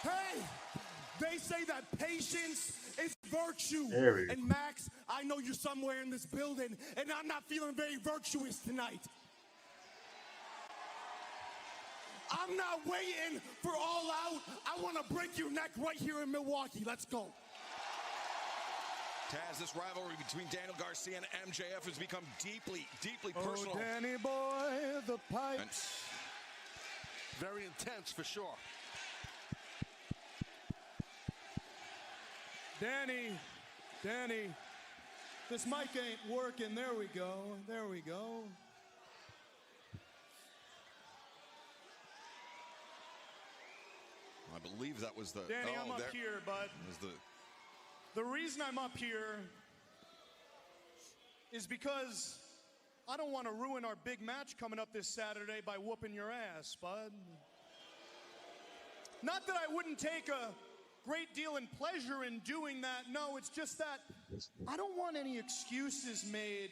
Hey, they say that patience is virtue. There we go. And Max, I know you're somewhere in this building, and I'm not feeling very virtuous tonight. I'm not waiting for All Out. I want to break your neck right here in Milwaukee. Let's go. Taz, this rivalry between Daniel Garcia and MJF has become deeply, deeply personal. Oh, Danny boy, the pipe. And Very intense for sure. Danny, this mic ain't working. There we go. I believe that was the... Danny, I'm up here, bud. Was The reason I'm up here is because I don't want to ruin our big match coming up this Saturday by whooping your ass, bud. Not that I wouldn't take a great deal in pleasure in doing that. No, it's just that I don't want any excuses made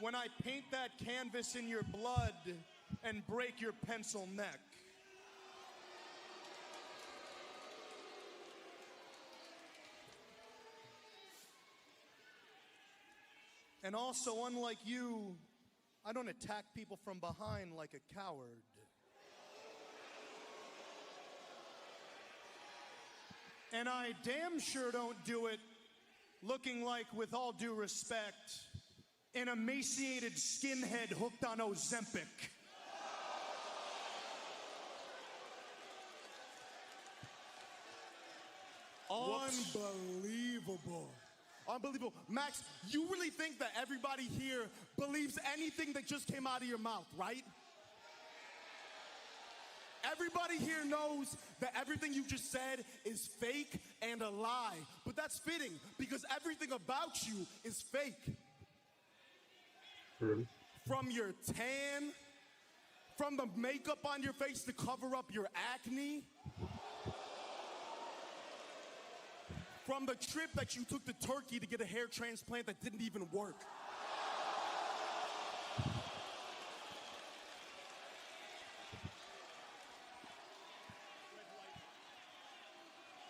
when I paint that canvas in your blood and break your pencil neck. And also, unlike you, I don't attack people from behind like a coward. And I damn sure don't do it looking like, with all due respect, an emaciated skinhead hooked on Ozempic. Unbelievable. Unbelievable. Max, you really think that everybody here believes anything that just came out of your mouth, right? Everybody here knows that everything you just said is fake and a lie. But that's fitting because everything about you is fake. Really? From your tan, from the makeup on your face to cover up your acne, from the trip that you took to Turkey to get a hair transplant that didn't even work.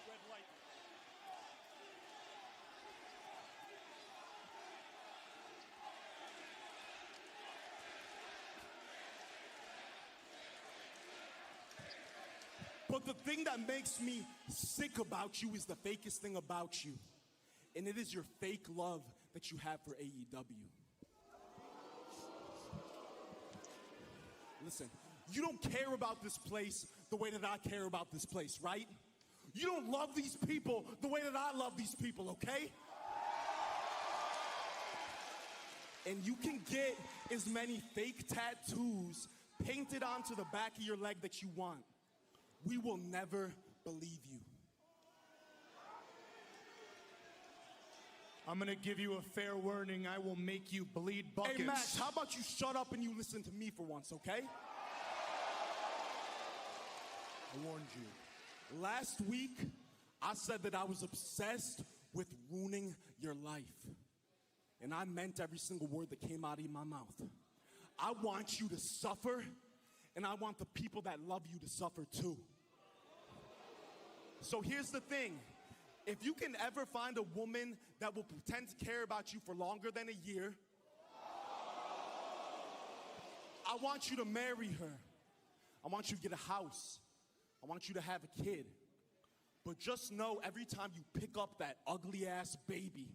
Red light. But the thing that makes me sick about you is the fakest thing about you. And it is your fake love that you have for AEW. Listen, you don't care about this place the way that I care about this place, right? You don't love these people the way that I love these people, okay? And you can get as many fake tattoos painted onto the back of your leg that you want. We will never believe you. I'm gonna give you a fair warning. I will make you bleed buckets. Hey, Max, how about you shut up and you listen to me for once, okay? I warned you. Last week, I said that I was obsessed with ruining your life. And I meant every single word that came out of my mouth. I want you to suffer, and I want the people that love you to suffer too. So here's the thing. If you can ever find a woman that will pretend to care about you for longer than a year, I want you to marry her. I want you to get a house. I want you to have a kid. But just know every time you pick up that ugly ass baby,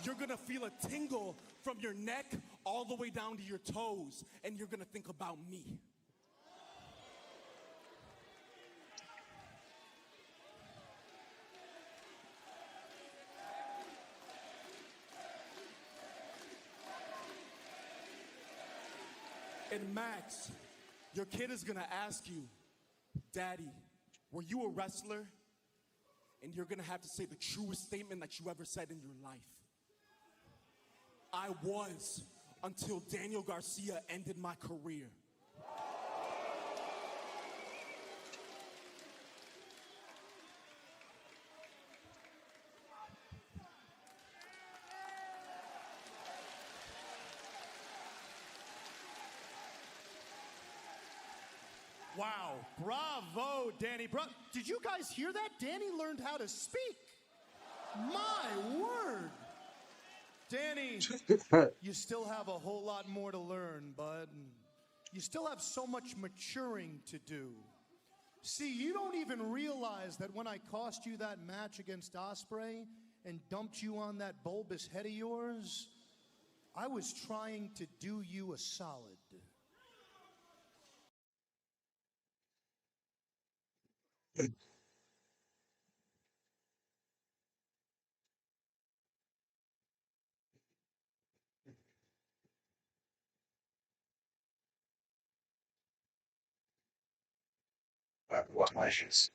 you're gonna feel a tingle from your neck all the way down to your toes, and you're gonna think about me. And Max, your kid is gonna ask you, Daddy, were you a wrestler? And you're gonna have to say the truest statement that you ever said in your life. I was, until Daniel Garcia ended my career. Wow, bravo, Danny. Did you guys hear that? Danny learned how to speak. My word. Danny, you still have a whole lot more to learn, bud. You still have so much maturing to do. See, you don't even realize that when I cost you that match against Ospreay and dumped you on that bulbous head of yours, I was trying to do you a solid. What measures?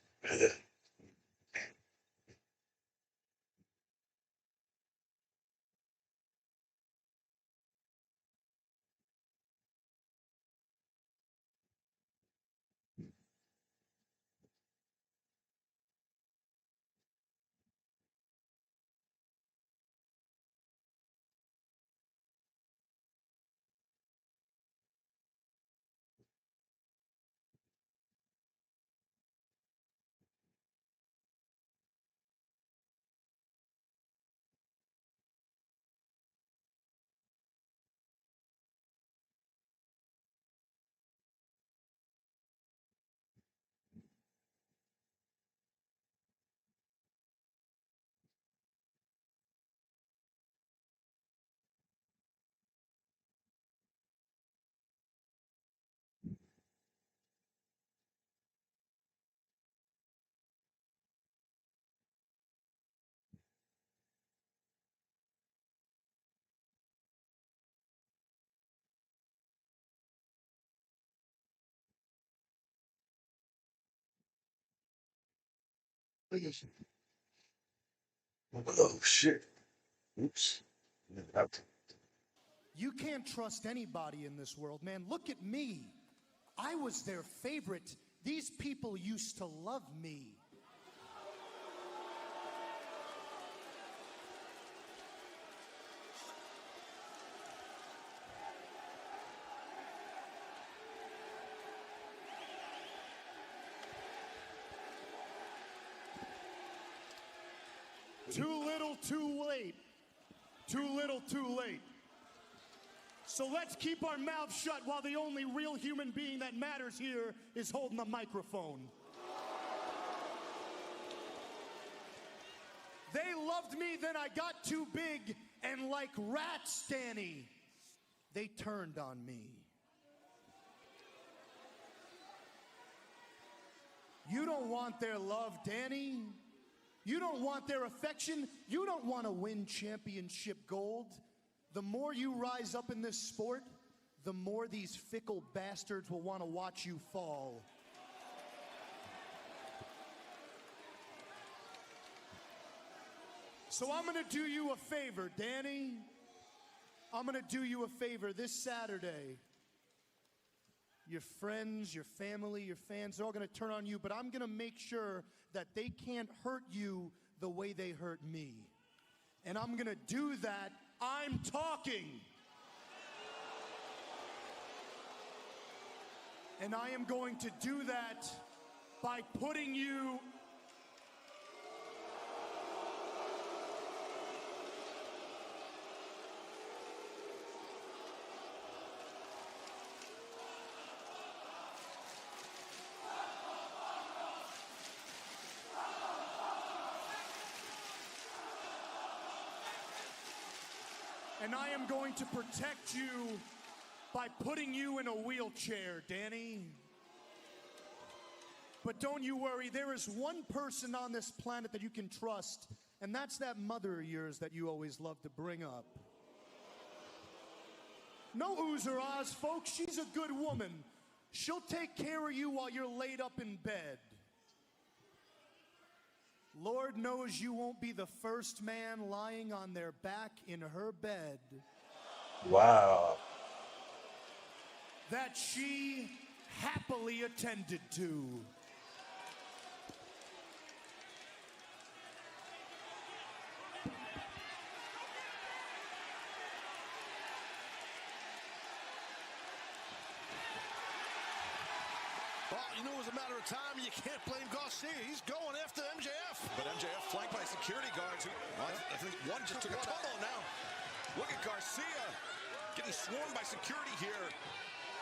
Oh shit. Oops. You can't trust anybody in this world, man. Look at me. I was their favorite. These people used to love me. Too little, too late. Too little, too late. So let's keep our mouths shut while the only real human being that matters here is holding the microphone. They loved me, then I got too big, and like rats, Danny, they turned on me. You don't want their love, Danny. You don't want their affection. You don't want to win championship gold. The more you rise up in this sport, the more these fickle bastards will want to watch you fall. So I'm going to do you a favor, Danny. I'm going to do you a favor this Saturday. Your friends, your family, your fans, they're all going to turn on you, but I'm going to make sure that they can't hurt you the way they hurt me. And I'm going to do that. I'm talking. And I am going to do that by putting you and I am going to protect you by putting you in a wheelchair, Danny. But don't you worry, there is one person on this planet that you can trust, and that's that mother of yours that you always love to bring up. No oohs or ahs, folks. She's a good woman. She'll take care of you while you're laid up in bed. Lord knows you won't be the first man lying on their back in her bed. Wow. That she happily attended to. Well, you knew it was a matter of time. You can't blame Garcia. He's going after MJF. But MJF flanked by security guards. I think one just took a tumble now. Look at Garcia getting swarmed by security here.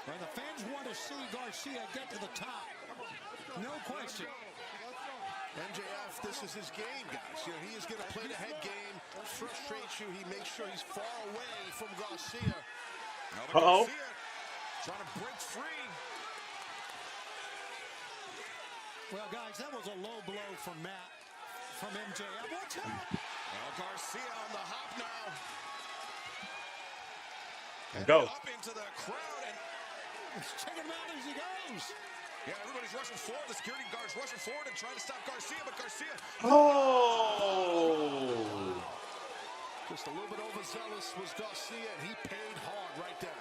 Well, the fans want to see Garcia get to the top. No question. MJF, this is his game, guys. You know, he is going to play the head game, frustrate you. He makes sure he's far away from Garcia. Now Garcia trying to break free. Well, guys, that was a low blow from Matt, from MJF. Watch out! Well, Garcia on the hop now. And Go. up into the crowd. And Check him out as he goes. yeah, everybody's rushing forward. The security guards rushing forward and trying to stop Garcia, but Garcia. Oh! Just a little bit overzealous was Garcia, and he paid hard right there.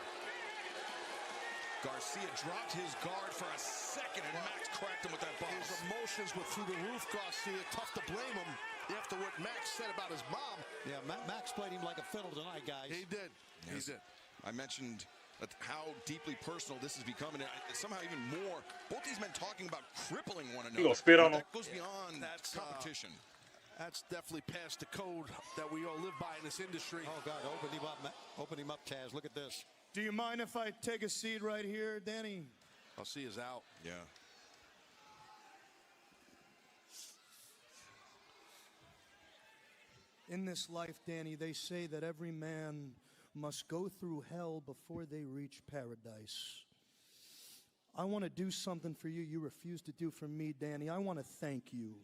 Garcia dropped his guard for a second, and Max cracked him with that ball. His emotions were through the roof, Garcia. Tough to blame him after what Max said about his mom. Yeah, Max played him like a fiddle tonight, guys. He did. Yes. He did. I mentioned how deeply personal this has become, and somehow even more. Both these men talking about crippling one another. gonna spit on That him. goes beyond That's, competition. That's definitely past the code that we all live by in this industry. Oh, God, open him up, open him up, Taz. Look at this. Do you mind if I take a seat right here, Danny? Garcia's out. Yeah. In this life, Danny, they say that every man must go through hell before they reach paradise. I want to do something for you you refuse to do for me, Danny. I want to thank you.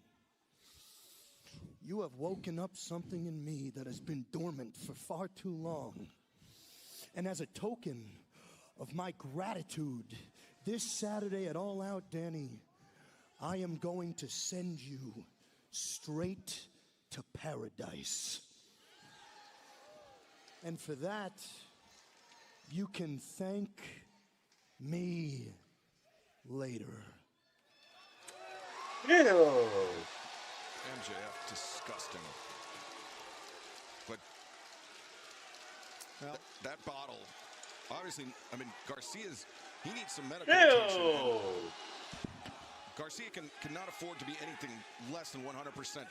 You have woken up something in me that has been dormant for far too long. And as a token of my gratitude, this Saturday at All Out, Danny, I am going to send you straight to paradise. And for that, you can thank me later. Ew. MJF, disgusting. But that bottle, obviously, I mean, Garcia's, he needs some medical attention. Ew. Garcia cannot afford to be anything less than 100%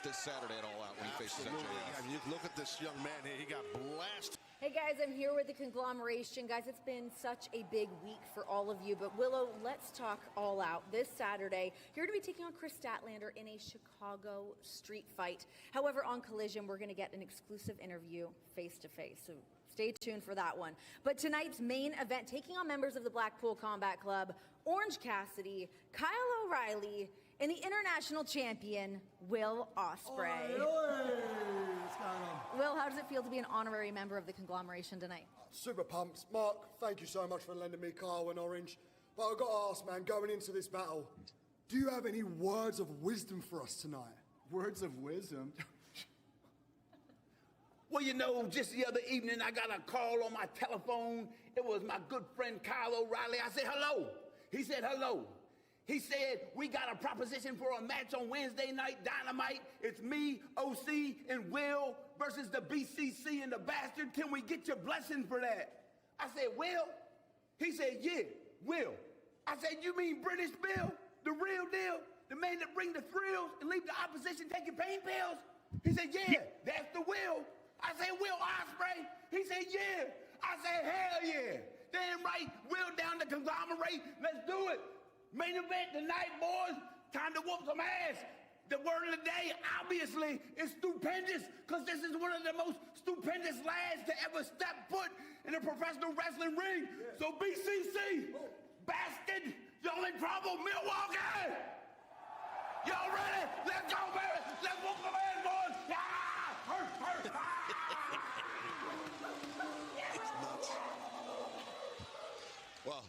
this Saturday at All Out when he faces Absolutely. MJF. I mean, you look at this young man here. He got blasted. Hey guys, I'm here with the conglomeration. Guys, it's been such a big week for all of you, but Willow, let's talk All Out. This Saturday, you're going to be taking on Chris Statlander in a Chicago street fight. However, on Collision, we're going to get an exclusive interview face-to-face, so stay tuned for that one. But tonight's main event, taking on members of the Blackpool Combat Club, Orange Cassidy, Kyle O'Reilly, and the international champion, Will Ospreay. Will, how does it feel to be an honorary member of the conglomeration tonight? Super pumped. Mark, thank you so much for lending me Kyle and Orange. But I've got to ask, man, going into this battle, do you have any words of wisdom for us tonight? Words of wisdom? Well, you know, just the other evening, I got a call on my telephone. It was my good friend Kyle O'Reilly. I said, hello. He said, hello. He said, we got a proposition for a match on Wednesday night, Dynamite. It's me, OC, and Will versus the BCC and the Bastard. Can we get your blessing for that? I said, Will? He said, yeah, Will. I said, you mean British Bill? The real deal? The man that bring the thrills and leave the opposition taking pain pills? He said, yeah, that's the Will. I said, Will Ospreay? He said, yeah. I said, hell yeah. Damn right, Will down to conglomerate. Let's do it. Main event tonight, boys. Time to whoop some ass. The word of the day, obviously, is stupendous, because this is one of the most stupendous lads to ever step foot in a professional wrestling ring. So BCC, Bastard, y'all in trouble, Milwaukee. Y'all ready? Let's go, baby. Let's whoop some ass, boys. Ah! Hurt, hurt, ah! Well,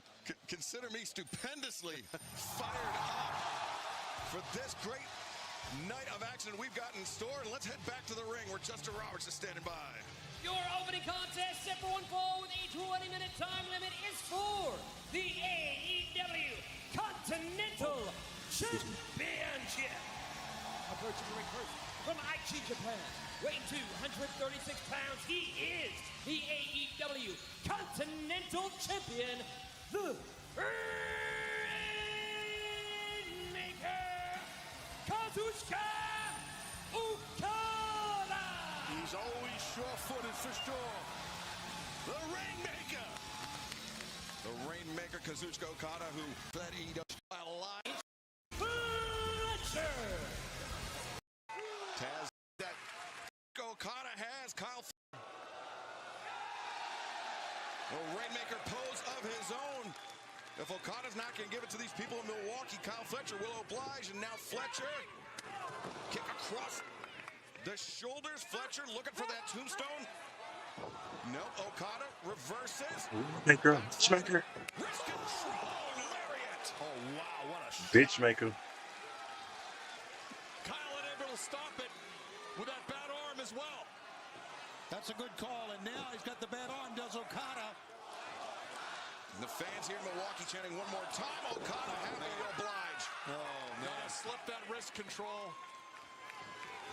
consider me stupendously fired up for this great night of action we've got in store. And let's head back to the ring where Justin Roberts is standing by. Your opening contest set for one fall with a 20-minute time limit is for the AEW Continental Championship. Approaching the ring first from Aichi, Japan, weighing 236 pounds, he is the AEW Continental Champion, The Kazuchika Okada. He's always sure-footed for sure. The Rainmaker. The Rainmaker, Kazuchika Okada, who led AEW alive. Fletcher. Taz, that Okada has Kyle. The Rainmaker pose of his own. If Okada's not going to give it to these people in Milwaukee, Kyle Fletcher will oblige. And now Fletcher, kick across the shoulders. Fletcher looking for that tombstone. No, Okada reverses. Bitch maker. Wrist control, lariat. Oh, wow, what a Bitch maker. Kyle unable to stop it with that bad arm as well. That's a good call, and now he's got the bad arm, does Okada. The fans here in Milwaukee chanting one more time. Okada having to oblige. Oh, man. Gotta slip that wrist control.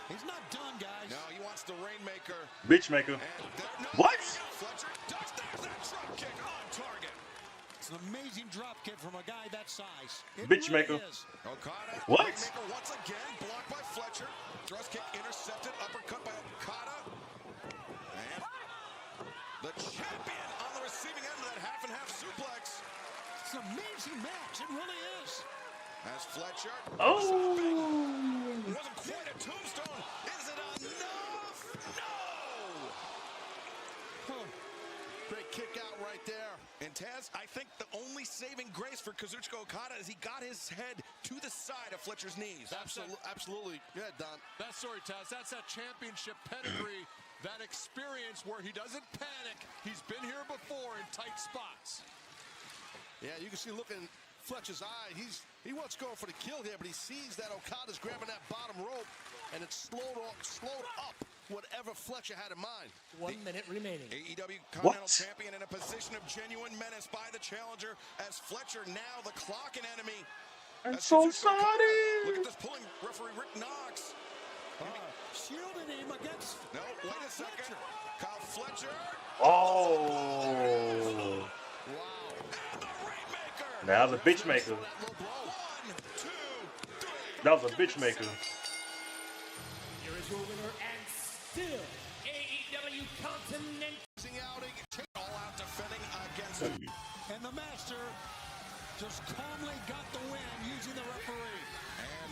He's not done, guys. No, he wants the Rainmaker. Bitch maker. And there, no, What? Fletcher does there's that drop kick on target. It's an amazing drop kick from a guy that size. It Bitch really maker. is. Okada. What? Rainmaker once again blocked by Fletcher. Thrust kick intercepted. Uppercut by Okada. And the champion on the receiving end of that half and half suplex. It's an amazing match. It really is. As Fletcher. Oh. Wasn't quite a tombstone. Is it enough? No! Oh, great kick out right there. And Taz, I think the only saving grace for Kazuchika Okada is he got his head to the side of Fletcher's knees. Absolutely. Yeah, Don. That's sorry, Taz. That's that championship pedigree, that experience where he doesn't panic. He's been here before in tight spots. Yeah, you can see looking Fletcher's eye. He wants to go for the kill here, but he sees that Okada's grabbing that bottom rope, and it's slowed up whatever Fletcher had in mind. 1 minute remaining. AEW Continental Champion in a position of genuine menace by the challenger as Fletcher now the clocking enemy. I'm As so Kazuchika Okada, sorry. look at this pulling referee Rick Knox. Shielded him against. No, wait a second. Fletcher. Kyle Fletcher. Oh. Wow. And the Rainmaker. Now the bitch maker. 1, 2, 3. That was a bitch maker. Here is your winner and still AEW Continental. All out defending against And the master just calmly got the win using the referee. And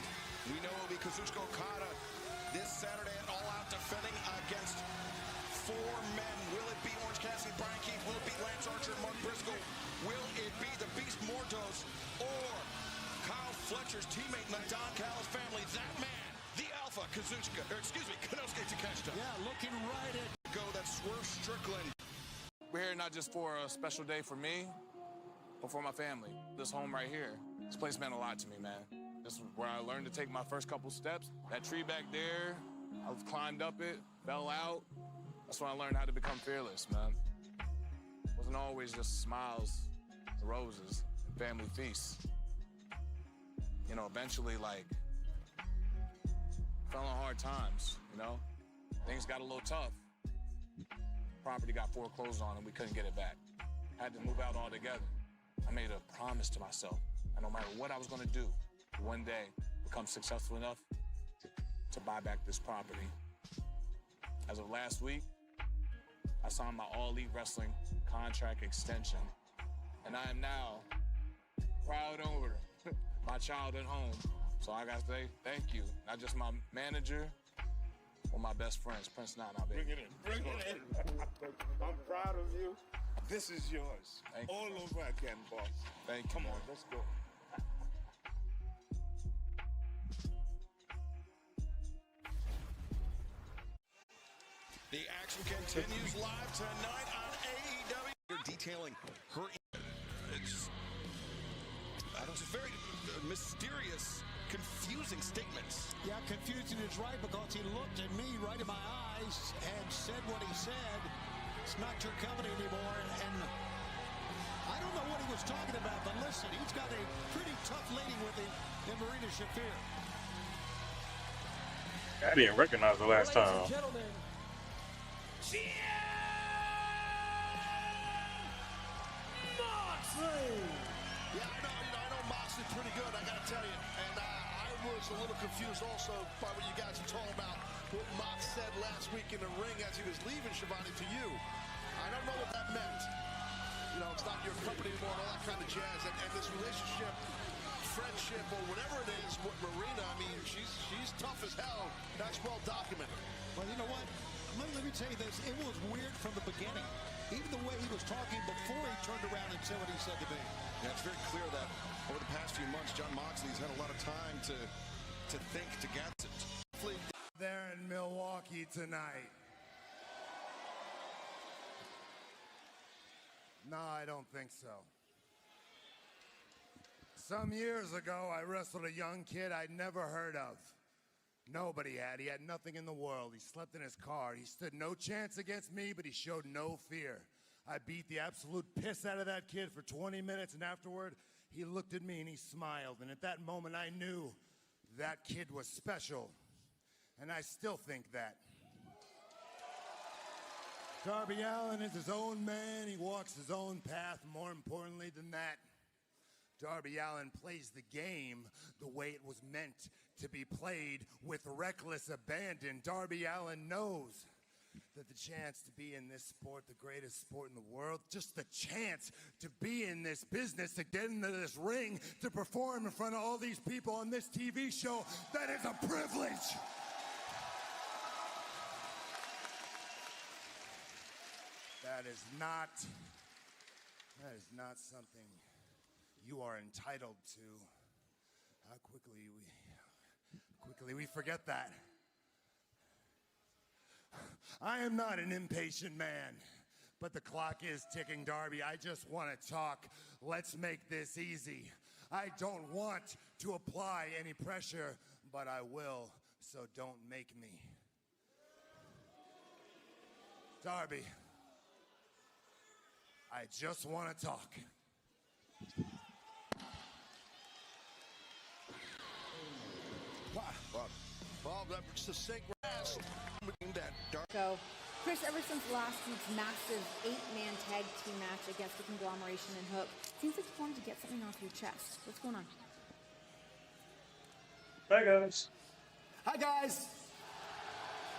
we know it'll be Kazuchika Okada this Saturday at All Out defending against 4 men. Will it be Orange Cassidy, Brian Keith? Will it be Lance Archer and Mark Briscoe? Will it be the Beast Mordos or Kyle Fletcher's teammate in the Don Callis family? That man, the Alpha Kazuchika, or excuse me, Konosuke Takeshita. Yeah, looking right at. Go that Swerve Strickland. We're here not just for a special day for me, but for my family. This home right here, this place meant a lot to me, man. This is where I learned to take my first couple steps. That tree back there, I climbed up it, fell out. That's when I learned how to become fearless, man. It wasn't always just smiles, roses, and family feasts. You know, eventually, like, fell on hard times, you know? Things got a little tough. Property got foreclosed on and we couldn't get it back. Had to move out altogether. I made a promise to myself, and no matter what I was gonna do, one day become successful enough to buy back this property. As of last week, I signed my All Elite Wrestling contract extension, and I am now proud owner of my childhood home. So I gotta say thank you, not just my manager, or my best friends, Prince Nana, baby. Bring it in. I'm proud of you. This is yours. Thank you. All over again, boss. Thank you. Come on, let's go. The action continues live tonight on AEW. They're detailing her. It's very mysterious, confusing statements. Yeah, confusing is right because he looked at me right in my eyes and said what he said. It's not your company anymore, and I don't know what he was talking about, but listen, he's got a pretty tough lady with him in Marina Shafir. I didn't recognize the last Ladies time. and gentlemen, Yeah, I know Moxley pretty good, I gotta tell you. And I was a little confused also by what you guys are talking about, what Mox said last week in the ring as he was leaving Shivani to you. I don't know what that meant. You know, it's not your company anymore and all that kind of jazz. And this relationship, friendship, or whatever it is with Marina, I mean, she's tough as hell. That's well documented. Well, you know what? Let me tell you this. It was weird from the beginning. Even the way he was talking before he turned around and said what he said to me. Yeah, it's very clear that over the past few months, Jon Moxley's had a lot of time to think, to get it. There in Milwaukee tonight. No, I don't think so. Some years ago, I wrestled a young kid I'd never heard of. Nobody had. He had nothing in the world. He slept in his car. He stood no chance against me, but he showed no fear. I beat the absolute piss out of that kid for 20 minutes, and afterward, he looked at me and he smiled. And at that moment, I knew that kid was special. And I still think that. Darby Allin is his own man. He walks his own path. More importantly than that, Darby Allin plays the game the way it was meant to be played, with reckless abandon. Darby Allin knows that the chance to be in this sport, the greatest sport in the world, just the chance to be in this business, to get into this ring, to perform in front of all these people on this TV show, that is a privilege. That is not something you are entitled to. How quickly we forget that. I am not an impatient man, but the clock is ticking, Darby. I just want to talk. Let's make this easy. I don't want to apply any pressure, but I will, so don't make me. Darby, I just want to talk. Well, that's the sacred ass. So, Chris, ever since last week's massive 8-man tag team match against the Conglomeration and Hook, seems like you wanted to get something off your chest. What's going on? Hi, guys. Hi, guys.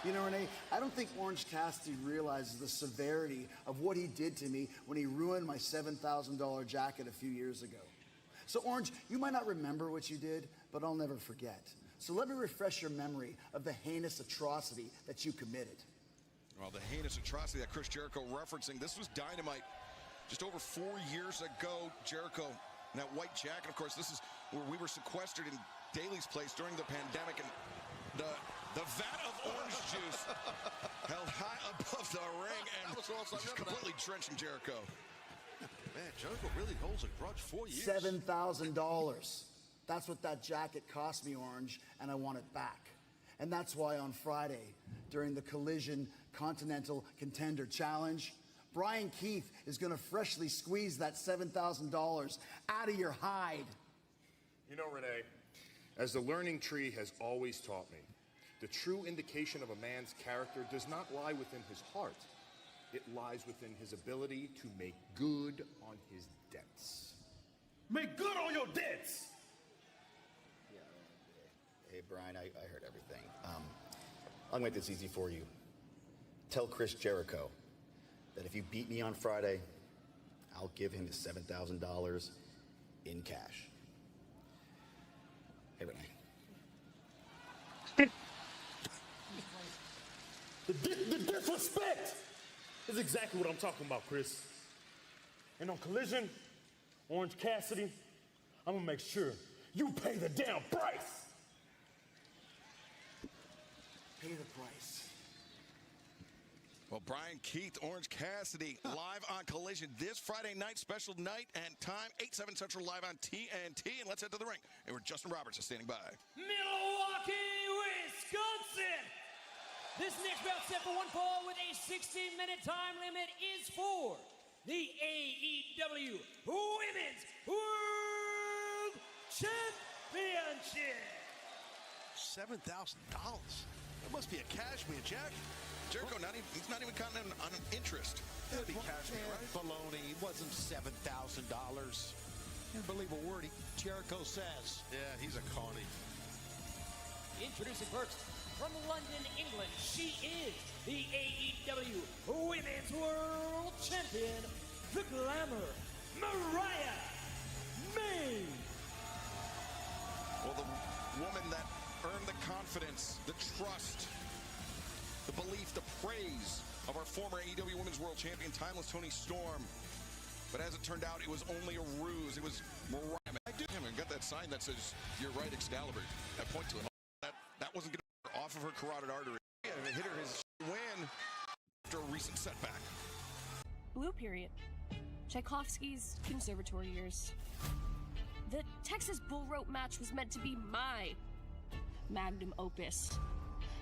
You know, Renee, I don't think Orange Cassidy realizes the severity of what he did to me when he ruined my $7,000 jacket a few years ago. So, Orange, you might not remember what you did, but I'll never forget. So let me refresh your memory of the heinous atrocity that you committed. Well, the heinous atrocity that Chris Jericho referencing, this was Dynamite just over 4 years ago. Jericho in that white jacket. Of course, this is where we were sequestered in Daly's place during the pandemic, and the vat of orange juice held high above the ring and just completely drenching Jericho. Man, Jericho really holds a grudge. 4 years. $7,000. That's what that jacket cost me, Orange, and I want it back. And that's why on Friday, during the Collision Continental Contender Challenge, Brian Keith is going to freshly squeeze that $7,000 out of your hide. You know, Renee, as the learning tree has always taught me, the true indication of a man's character does not lie within his heart. It lies within his ability to make good on his debts. Make good on your debts! Hey, Brian, I heard everything. I'll make this easy for you. Tell Chris Jericho that if you beat me on Friday, I'll give him his $7,000 in cash. Hey, Renee. The disrespect is exactly what I'm talking about, Chris. And on Collision, Orange Cassidy, I'm gonna make sure you pay the damn price. Pay the price. Well, Brian Keith, Orange Cassidy, live on Collision this Friday night, special night and time, 8/7 Central, live on TNT. And let's head to the ring. And where Justin Roberts is standing by. Milwaukee, Wisconsin. This next bout set for one fall with a 60-minute time limit is for the AEW Women's World Championship. $7,000. That must be a cashmere jacket. Jericho, he's not even counting on an interest. That'd be cashmere, right? Baloney. It wasn't $7,000. Can't believe a word Jericho says. Yeah, he's a carny. Introducing first, from London, England, she is the AEW Women's World Champion, the Glamour, Mariah May. Well, the woman that earned the confidence, the trust, the belief, the praise of our former AEW Women's World Champion, Timeless Toni Storm. But as it turned out, it was only a ruse. It was Mariah. I do him and got that sign that says, "You're right, Excalibur." I point to him. That wasn't going to get off of her carotid artery. And it hit her his win after a recent setback. Blue Period. Tchaikovsky's conservatory years. The Texas Bull Rope match was meant to be my magnum opus.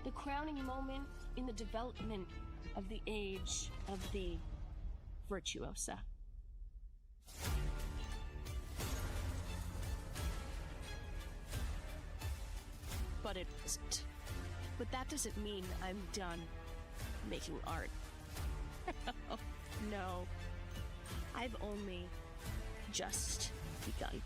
The crowning moment in the development of the age of the virtuosa. But it isn't. But that doesn't mean I'm done making art. No. I've only just begun.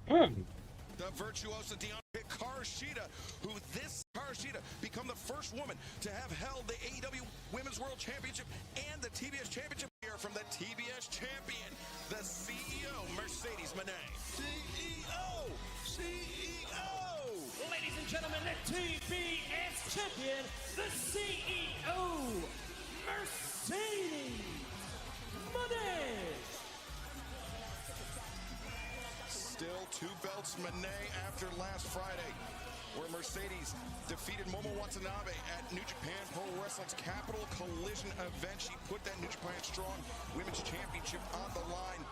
The virtuosa Hikaru Shida, who this Hikaru Shida become the first woman to have held the AEW Women's World Championship and the TBS Championship here from the TBS champion, the CEO, Mercedes Moné. CEO! Ladies and gentlemen, the TBS champion, the CEO, Mercedes Moné. Still 2 belts Moné after last Friday, where Mercedes defeated Momo Watanabe at New Japan Pro Wrestling's Capital Collision event. She put that New Japan Strong Women's Championship on the line.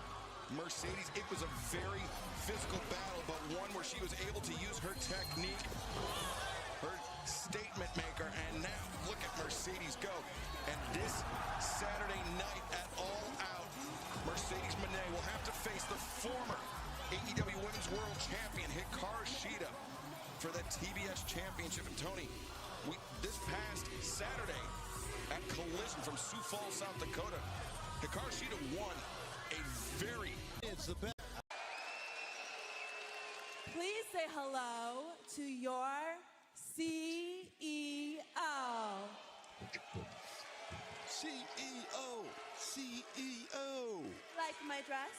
Mercedes, it was a very physical battle, but one where she was able to use her technique, her statement maker, and now look at Mercedes go. And this Saturday night at All Out, Mercedes Moné will have to face the former AEW Women's World Champion Hikaru Shida for the TBS Championship. And Tony, this past Saturday at Collision from Sioux Falls, South Dakota, Hikaru Shida won a very... It's the best. Please say hello to your CEO. CEO. Like my dress?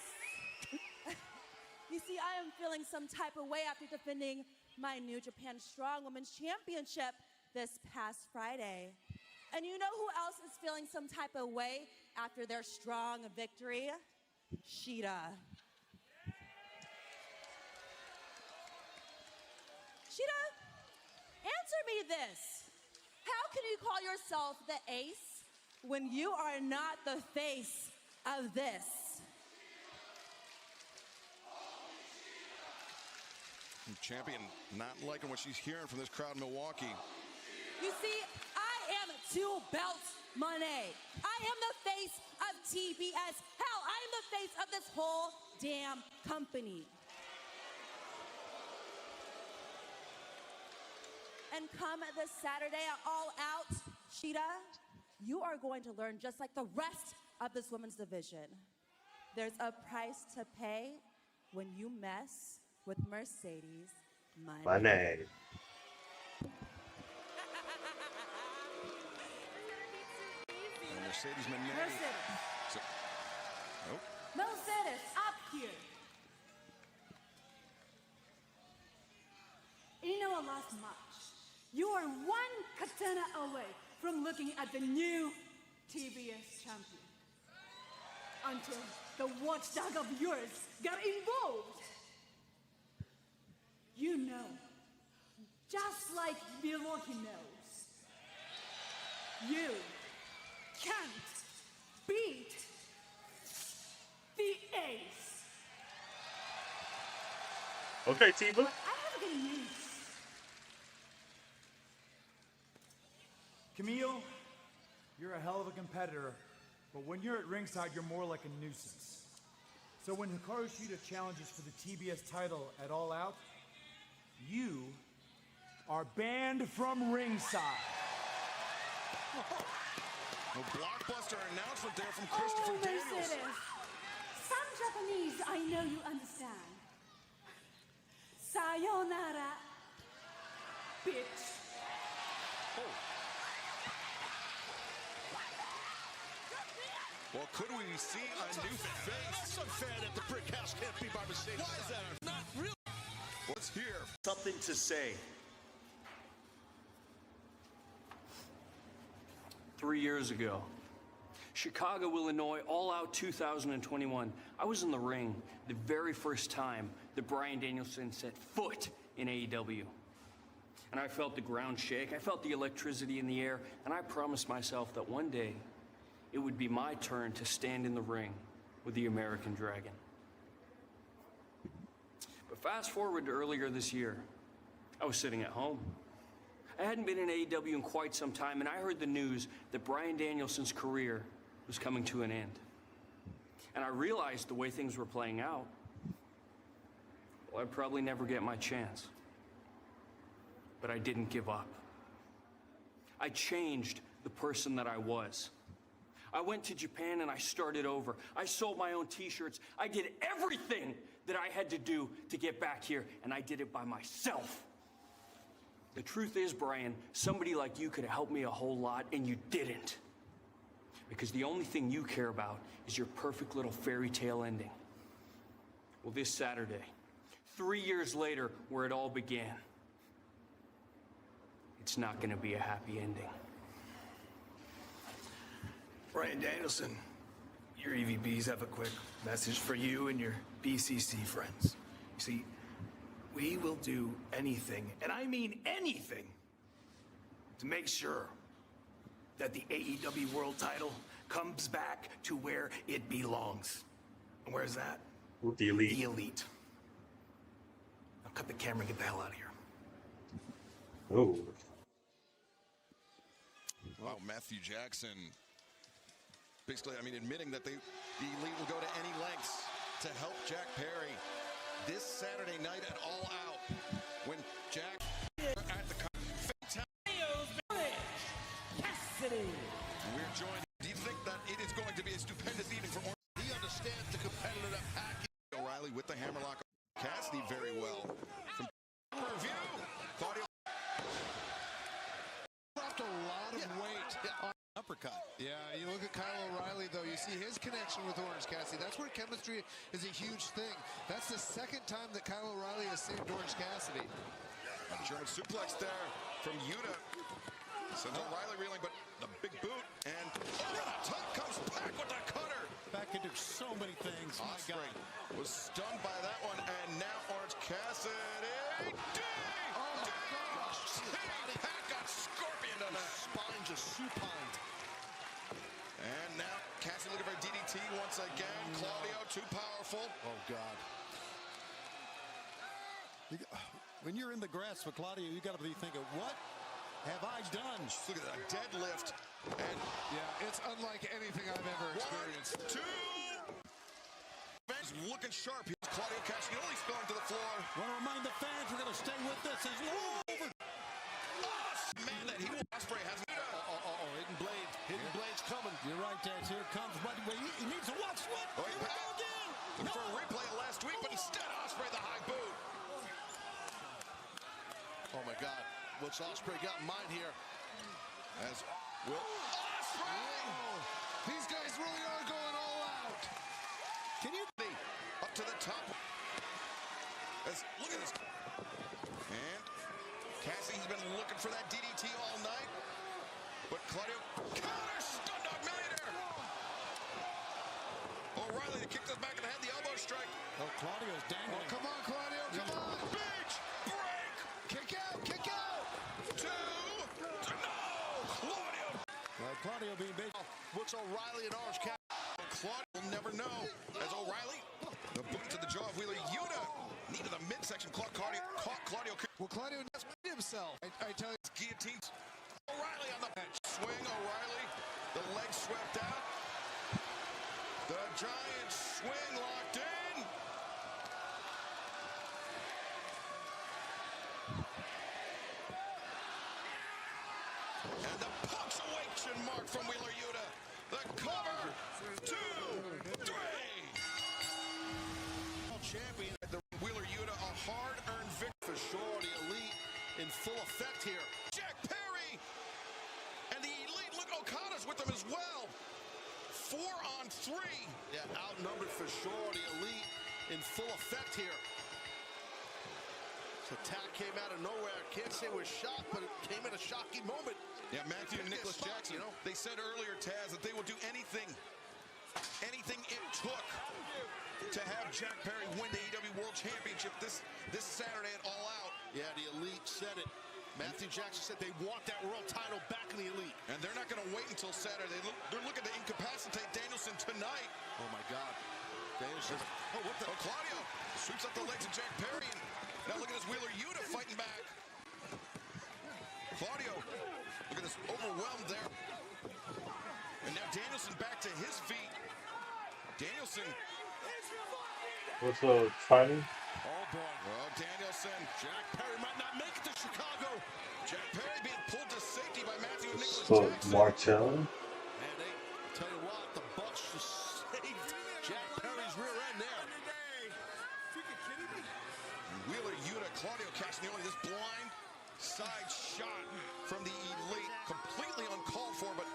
You see, I am feeling some type of way after defending my New Japan Strong Women's Championship this past Friday. And you know who else is feeling some type of way after their strong victory? Shida. Shida, answer me this. How can you call yourself the ace when you are not the face of this? Champion not liking what she's hearing from this crowd in Milwaukee. You see, I am 2 belts Moné. I am the face of TBS. Hell, I am the face of this whole damn company. And come this Saturday at All Out, Shida, you are going to learn just like the rest of this women's division. There's a price to pay when you mess with Mercedes Moné. Moné. Mercedes Moné. Mercedes. Nope. Mercedes, up here. You know, last match, you are 1 katana away from looking at the new TBS champion. Until the watchdog of yours got involved. You know, just like Milwaukee knows, you can't beat the ace. Okay, Tiva. But I have good news. Camille, you're a hell of a competitor, but when you're at ringside, you're more like a nuisance. So when Hikaru Shida challenges for the TBS title at All Out, you are banned from ringside. A blockbuster announcement there from Christopher Daniels. Mercedes. Some Sayonara, bitch. Well, could we see a new face? Some fan at the Brick House can't be by Mercedes. Why is that? Not really. Let's hear. Something to say. 3 years ago, Chicago, Illinois, All Out 2021. I was in the ring the very first time that Bryan Danielson set foot in AEW. And I felt the ground shake, I felt the electricity in the air, and I promised myself that one day it would be my turn to stand in the ring with the American Dragon. But fast forward to earlier this year, I was sitting at home. I hadn't been in AEW in quite some time, and I heard the news that Bryan Danielson's career was coming to an end. And I realized the way things were playing out, well, I'd probably never get my chance. But I didn't give up. I changed the person that I was. I went to Japan and I started over. I sold my own t-shirts. I did everything that I had to do to get back here, and I did it by myself. The truth is, Bryan, somebody like you could have helped me a whole lot, and you didn't. Because the only thing you care about is your perfect little fairy tale ending. Well, this Saturday, 3 years later, where it all began, it's not going to be a happy ending. Bryan Danielson, your EVBs have a quick message for you and your BCC friends. You see, we will do anything, and I mean anything, to make sure that the AEW World title comes back to where it belongs. And where's that? With the Elite. The Elite. Now cut the camera and get the hell out of here. Oh. Wow, Matthew Jackson. Basically, I mean, admitting that the Elite will go to any lengths to help Jack Perry this Saturday night at All Out when Jack at the Cassidy. We're joined. Do you think that it is going to be a stupendous evening for Orange? He understands the competitor package. O'Reilly with the hammerlock. Cassidy very well. From review, Claudio dropped a lot of weight on uppercut. Yeah, you look at Kyle O'Reilly, though, you see his connection with Orange Cassidy. That's where chemistry is a huge thing. That's the second time that Kyle O'Reilly has saved Orange Cassidy. German suplex there from Yuta. Sends O'Reilly reeling, but the big boot, and over the top comes Pac with the cutter. Pac can do so many things. My Ospreay God. was stunned by that one, and now Orange Cassidy. Oh, my gosh. Pac got scorpion on that. Spine just supined. And now Cassidy looking for a DDT once again. Claudio too powerful. Oh, God. When you're in the grasp of Claudio, you got to be thinking, what have I done? Look at that deadlift. And yeah, it's unlike anything I've ever experienced. 1, 2. Ben's looking sharp. Claudio Castagnoli spilling to the floor. Want to remind the fans, we're going to stay with this. As over. Man, that he Ospreay has. Hidden Blade's coming. You're right, Dad. Here it comes. But he needs to watch what? Oh, here we go again. Looking for a replay of last week, but instead Ospreay the high boot. Oh, my God. What's Ospreay got in mind here? As Will Ospreay! Whoa. These guys really are going all out. Can you be up to the top? Look at this. And Cassie's been looking for that DDT all night. But Claudio counter stun dog millionaire. O'Reilly to kick this back in the head, the elbow strike. Oh, Claudio's dangling. Oh, come on, Claudio, come on. Beach break. Kick out, kick out. 2. No, Claudio. Claudio being big. What's O'Reilly and Orange Cap? Claudio will never know. As O'Reilly, the boot to the jaw of Wheeler Yuta. Knee to the midsection. Caught Claudio. Well, Claudio just himself. I tell you, guillotines. O'Reilly on the bench. Swing, O'Reilly. The leg swept out. The giant swing locked in. And the punctuation mark from Wheeler Yuta. The cover. 2, 3. champion. The Wheeler Yuta, a hard-earned victory. full effect here. Jack Perry! And the Elite, look, Okada's with them as well. 4 on 3. Yeah, outnumbered for sure. The Elite in full effect here. This attack came out of nowhere. Can't say it was shocked, but it came at a shocking moment. Yeah, Matthew and Nicholas Jackson, you know, they said earlier, Taz, that they will do anything it took to have Jack Perry win the AEW World Championship this Saturday at All Out. Yeah, the Elite said it. Matthew Jackson said they want that world title back in the Elite. And they're not going to wait until Saturday. They're looking to incapacitate Danielson tonight. Oh, my God. Danielson. Oh, what the? Oh, Claudio sweeps up the legs of Jack Perry. And now look at this Wheeler Yuta fighting back. Claudio, look at this, overwhelmed there. And now Danielson back to his feet. Danielson. What's the fighting? Oh, boy. Well, Danielson. Jack Perry might not make it to Chicago. Jack Perry being pulled to safety by Matthew and Nicholas So Jackson. Martel. And they tell you what, the Bucks just saved Jack Perry's rear end there. Wheeler Yuta, Claudio Castagnoli, this blind side shot from the Elite. Completely uncalled for, but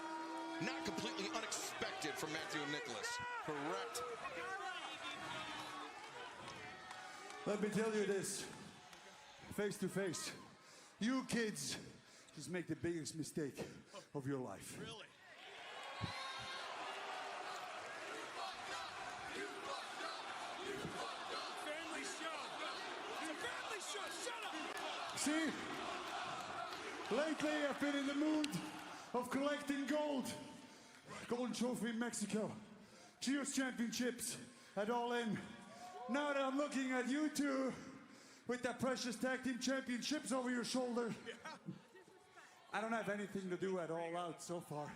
not completely unexpected from Matthew and Nicholas. Correct. Let me tell you this, face to face, you kids just make the biggest mistake of your life. Really? Family show. It's a family show. Shut up. See, lately I've been in the mood of collecting gold. Golden trophy in Mexico, Trios championships at All In. Now that I'm looking at you two with that precious tag team championships over your shoulder, I don't have anything to do at All Out so far.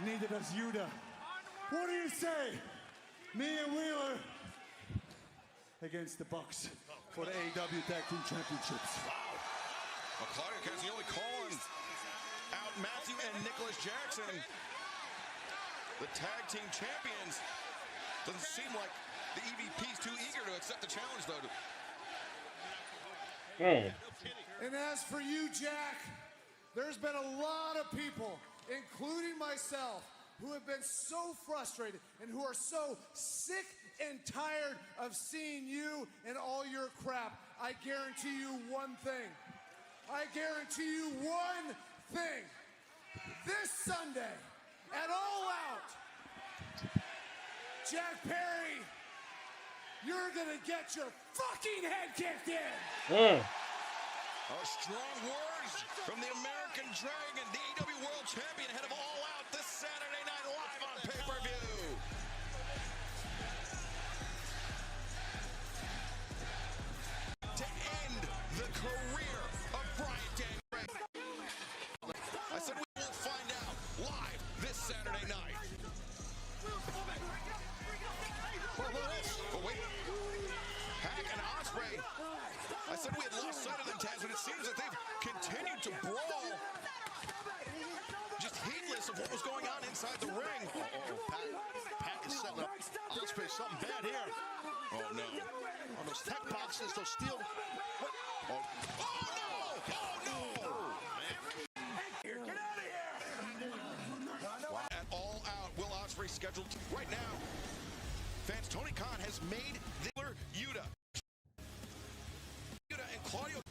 Neither does Yuta. What do you say? Me and Wheeler against the Bucks for the AEW Tag Team Championships. Well, Claudio Castagnoli calling out Matthew and Nicholas Jackson, the tag team champions. Doesn't seem like the EVP's too eager to accept the challenge, though. And as for you, Jack, there's been a lot of people, including myself, who have been so frustrated and who are so sick and tired of seeing you and all your crap. I guarantee you one thing. I guarantee you one thing. This Sunday, at All Out, Jack Perry, you're gonna get your fucking head kicked in. Strong words from the American Dragon, the AEW World Champion, ahead of All Out this Saturday night live on pay-per-view. To end the career of Bryan Danielson. I said we will find out live this Saturday night. Oh, wait. Hack and Ospreay. I said we had lost sight of them, Taz, but it seems that they've continued to brawl. Just heedless of what was going on inside the ring. Pack is setting up Ospreay something bad here. Oh, no. On those tech boxes, those steel. Oh, no! Oh, no! Get out of here. At All Out, Will Ospreay scheduled right now. Fans, Tony Khan has made Yuta and Claudio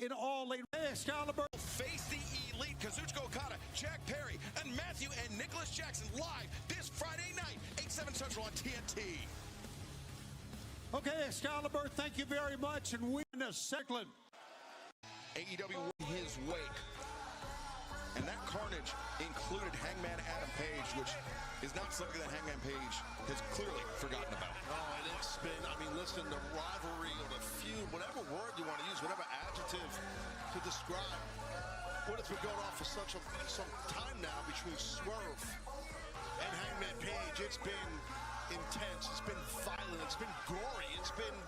In All In, Excalibur. face the Elite, Kazuchika Okada, Jack Perry, and Matthew and Nicholas Jackson live this Friday night, 8/7 Central on TNT. Okay, Excalibur, thank you very much, and win a second. AEW in his wake. And that carnage included Hangman Adam Page, which is not something that Hangman Page has clearly forgotten about. Oh, and it's been, I mean, listen, the rivalry or the feud, whatever word you want to use, whatever adjective to describe what has been going on for some time now between Swerve and Hangman Page. It's been intense, it's been violent, it's been gory, it's been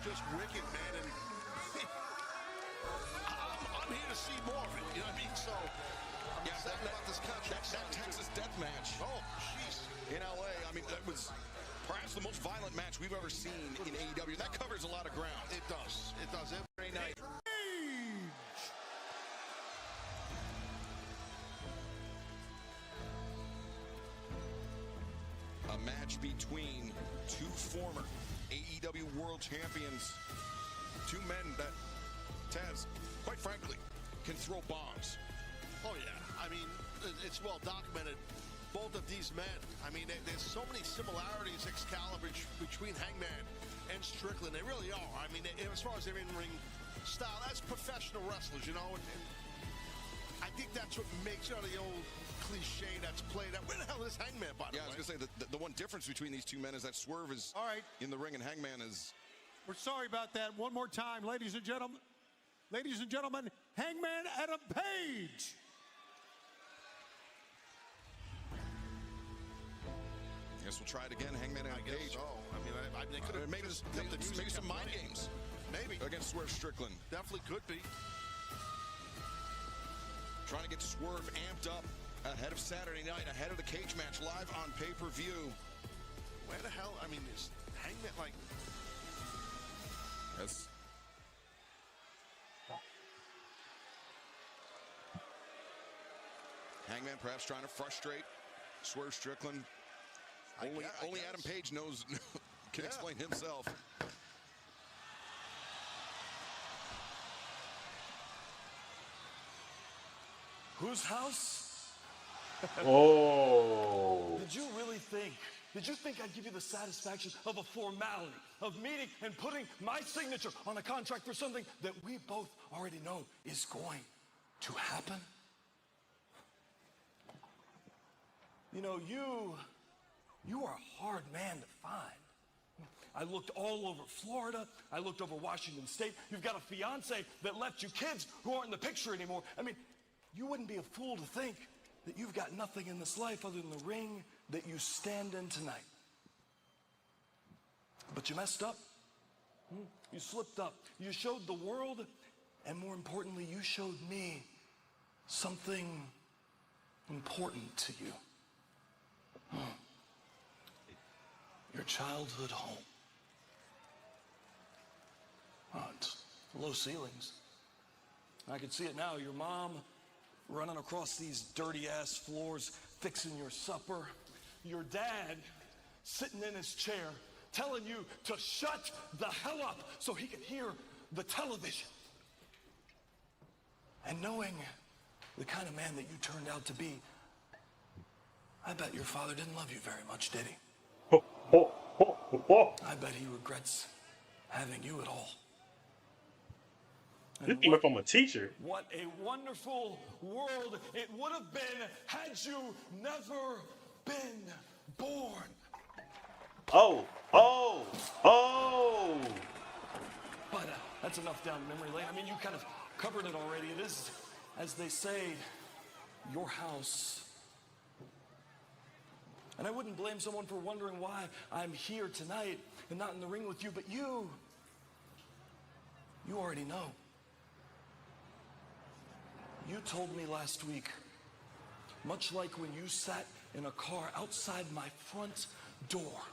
just wicked, man. And I'm here to see more of it, you know what I mean? So, I'm excited about this contract. That Texas death match. Oh, jeez. In LA, I mean, that was perhaps the most violent match we've ever seen in AEW. That covers a lot of ground. It does. It does every night. a match between two former AEW World Champions. Two men that, Taz, quite frankly, can throw bombs. Oh, yeah. I mean, it's well documented. Both of these men, I mean, there's so many similarities, Excalibur, between Hangman and Strickland. They really are. I mean, as far as their in-ring style, that's professional wrestlers, you know. And I think that's what makes, the old cliche that's played out. Where the hell is Hangman, by the way? Yeah, I was going to say, the one difference between these two men is that Swerve is all right in the ring and Hangman is... We're sorry about that. One more time, ladies and gentlemen. Ladies and gentlemen, Hangman Adam Page. Guess we'll try it again, Hangman Adam Page. So. I mean, they could have maybe some mind games. Maybe. Against Swerve Strickland. Definitely could be. Trying to get Swerve amped up ahead of Saturday night, ahead of the cage match live on pay-per-view. Where the hell? I mean, is Hangman like... Yes. Hangman perhaps trying to frustrate Swerve Strickland. Only Adam Page knows, can explain himself. Whose house? Oh. Did you really think? Did you think I'd give you the satisfaction of a formality, of meeting and putting my signature on a contract for something that we both already know is going to happen? You know, you are a hard man to find. I looked all over Florida. I looked over Washington State. You've got a fiance that left you kids who aren't in the picture anymore. I mean, you wouldn't be a fool to think that you've got nothing in this life other than the ring that you stand in tonight. But you messed up. You slipped up. You showed the world, and more importantly, you showed me something important to you. Your childhood home. Oh, it's low ceilings. I can see it now. Your mom running across these dirty-ass floors, fixing your supper. Your dad sitting in his chair, telling you to shut the hell up so he can hear the television. And knowing the kind of man that you turned out to be, I bet your father didn't love you very much, did he? I bet he regrets having you at all. You came from a teacher. What a wonderful world it would have been had you never been born. Oh. But that's enough down memory lane. I mean, you kind of covered it already. It is, as they say, your house. And I wouldn't blame someone for wondering why I'm here tonight and not in the ring with you, but you already know. You told me last week, much like when you sat in a car outside my front door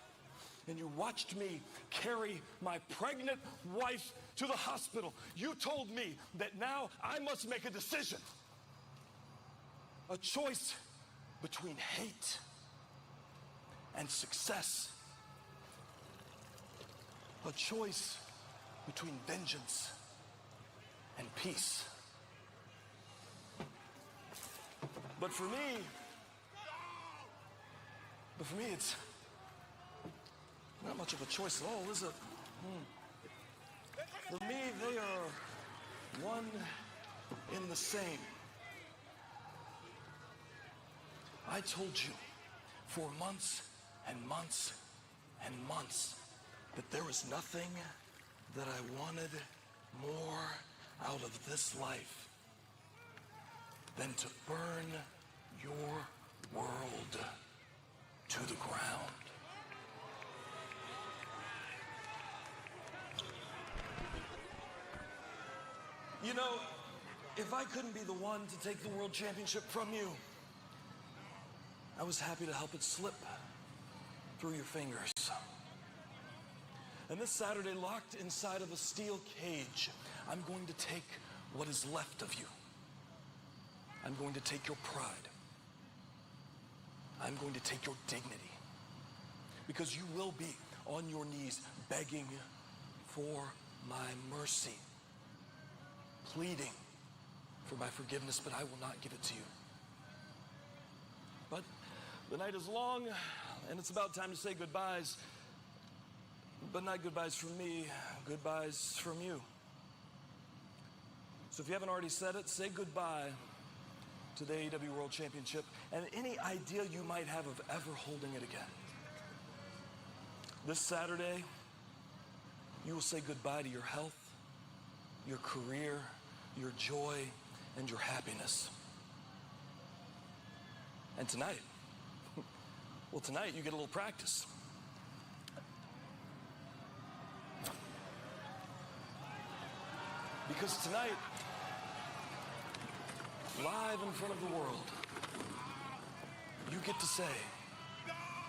and you watched me carry my pregnant wife to the hospital, you told me that now I must make a decision. A choice between hate and success. A choice between vengeance and peace. But for me, it's not much of a choice at all, is it? For me, they are one in the same. I told you for months and months and months that there was nothing that I wanted more out of this life than to burn your world to the ground. You know, if I couldn't be the one to take the world championship from you, I was happy to help it slip through your fingers. And this Saturday, locked inside of a steel cage, I'm going to take what is left of you. I'm going to take your pride. I'm going to take your dignity. because you will be on your knees begging for my mercy, pleading for my forgiveness, but I will not give it to you. But the night is long, and it's about time to say goodbyes. But not goodbyes from me, goodbyes from you. So if you haven't already said it, say goodbye to the AEW World Championship and any idea you might have of ever holding it again. This Saturday, you will say goodbye to your health, your career, your joy, and your happiness. And tonight, well, tonight you get a little practice. Because tonight, live in front of the world, you get to say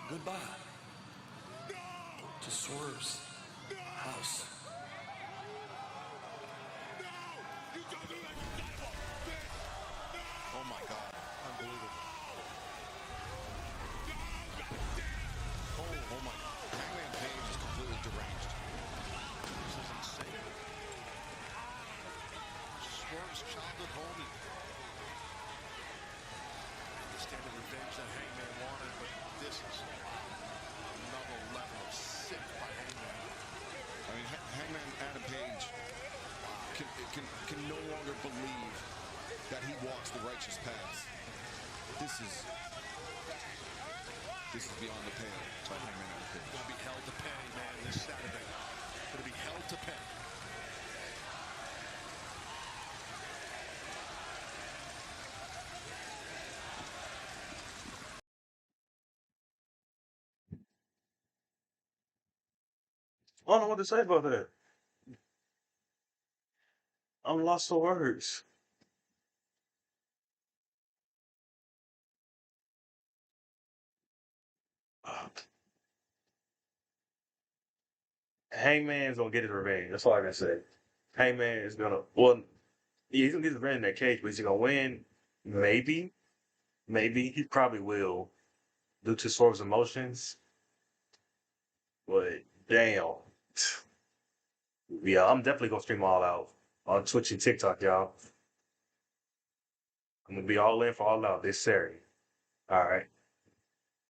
goodbye to Swerve's house. Oh my God. Unbelievable. Oh my God. Hangman Page is completely deranged. This is insane. Swerve's childhood homie. Understand the revenge that Hangman wanted, but this is another level of sick by Hangman. I mean, Hangman Adam Page can no longer believe that he walks the righteous path. This is beyond the pale by Hangman Adam Page. Gonna be held to pay, man, this Saturday. Gonna be held to pay. I don't know what to say about that. I'm lost for words. Hangman's gonna get his revenge. That's all I can say. Hangman is gonna, well, yeah, he's gonna get his revenge in that cage, but is he gonna win? Maybe. Maybe. He probably will, due to Swerve's emotions. But damn. Yeah, I'm definitely gonna stream All Out on Twitch and TikTok, y'all. I'm gonna be all in for All Out this Saturday. All right.